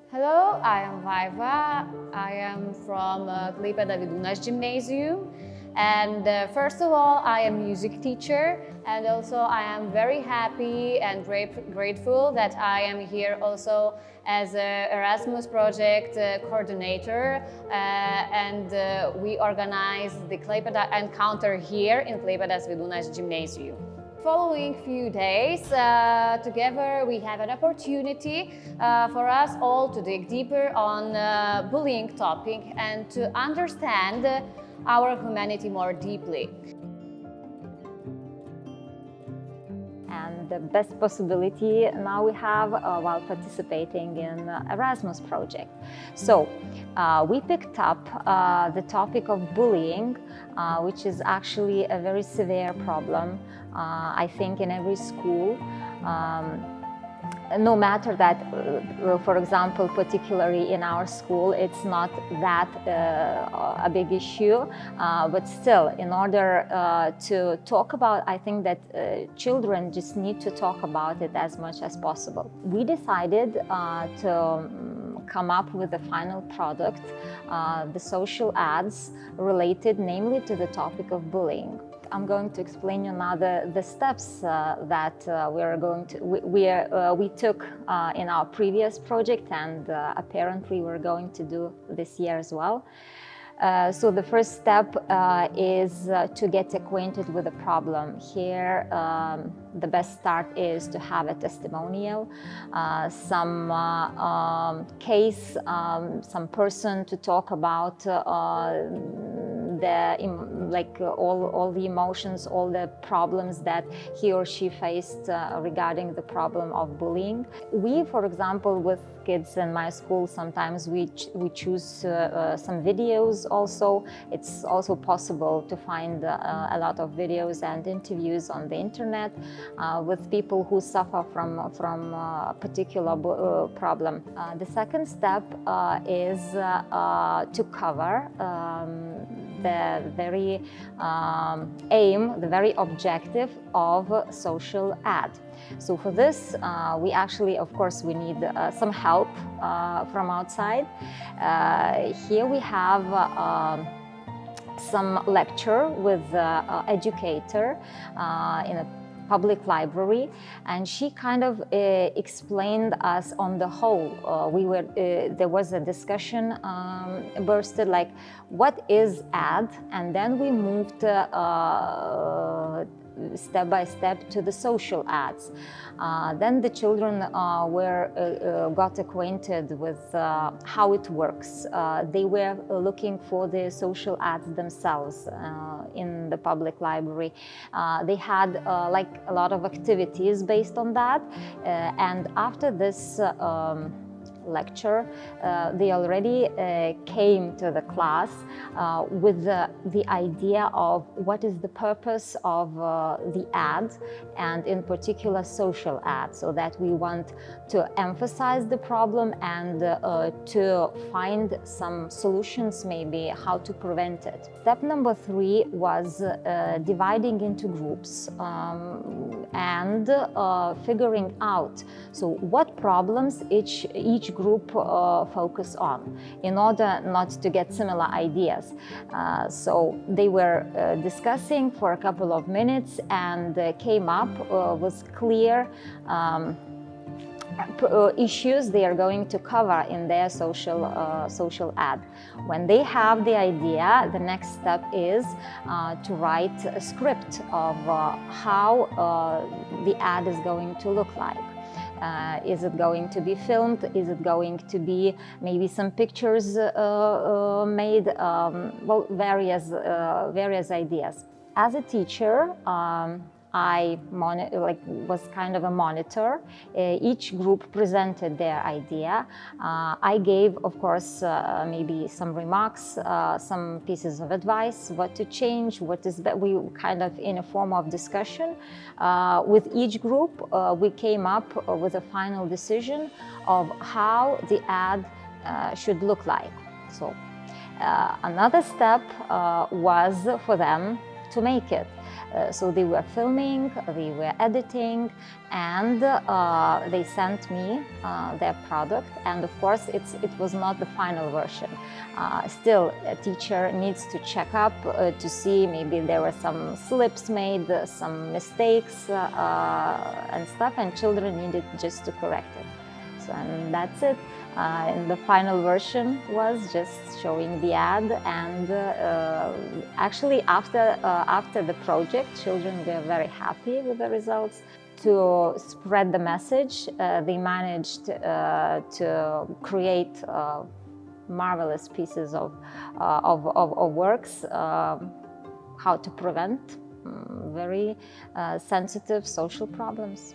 Hello, I am Vaiva. I am from Klaipėda Vidūnas Gymnasium. And first of all, I am music teacher, and also I am very happy and grateful that I am here also as a Erasmus project coordinator, and we organize the Klaipėda encounter here in Klaipėdas Vidūnas Gymnasium. Following few days together, we have an opportunity for us all to dig deeper on bullying topic and to understand our humanity more deeply. And the best possibility now we have while participating in Erasmus project. So we picked up the topic of bullying, which is actually a very severe problem, I think, in every school. No matter that, for example, particularly in our school, it's not that a big issue, but still, in order to talk about, I think that children just need to talk about it as much as possible. We decided to come up with the final product, the social ads related namely to the topic of bullying. I'm going to explain you now the steps that we took in our previous project, and apparently we're going to do this year as well. So the first step is to get acquainted with the problem. Here, the best start is to have a testimonial, some case, some person to talk about all the emotions, all the problems that he or she faced regarding the problem of bullying. We, for example, with kids in my school, sometimes we choose some videos also. It's also possible to find a lot of videos and interviews on the internet with people who suffer from a particular problem. The second step is to cover the very aim, the very objective of a social ad. So for this, we actually, of course, we need some help from outside. Here we have some lecture with an educator in a public library, and she kind of explained us on the whole. There was a discussion bursted like, what is ad? And then we moved step by step to the social ads. Then the children got acquainted with how it works. They were looking for the social ads themselves in the public library. They had like a lot of activities based on that, and after this lecture, they already came to the class with the idea of what is the purpose of the ad, and in particular social ads, so that we want to emphasize the problem and to find some solutions, maybe how to prevent it. Step number 3 was dividing into groups and figuring out what problems each group focus on, in order not to get similar ideas. So they were discussing for a couple of minutes and came up with clear issues they are going to cover in their social ad. When they have the idea, the next step is to write a script of how the ad is going to look like. Is it going to be filmed? Is it going to be maybe some pictures made? Well, various ideas. As a teacher, I was kind of a monitor. Each group presented their idea. I gave, of course, maybe some remarks, some pieces of advice, what to change, what is that. We kind of in a form of discussion. With each group, we came up with a final decision of how the ad should look like. So another step was for them to make it. So they were filming, they were editing, and they sent me their product. And of course, it was not the final version. Still, a teacher needs to check up to see maybe there were some slips made, some mistakes and stuff, and children needed just to correct it. So, and that's it. And the final version was just showing the ad, and actually after the project, children were very happy with the results. To spread the message, they managed to create marvelous pieces of works, how to prevent very sensitive social problems.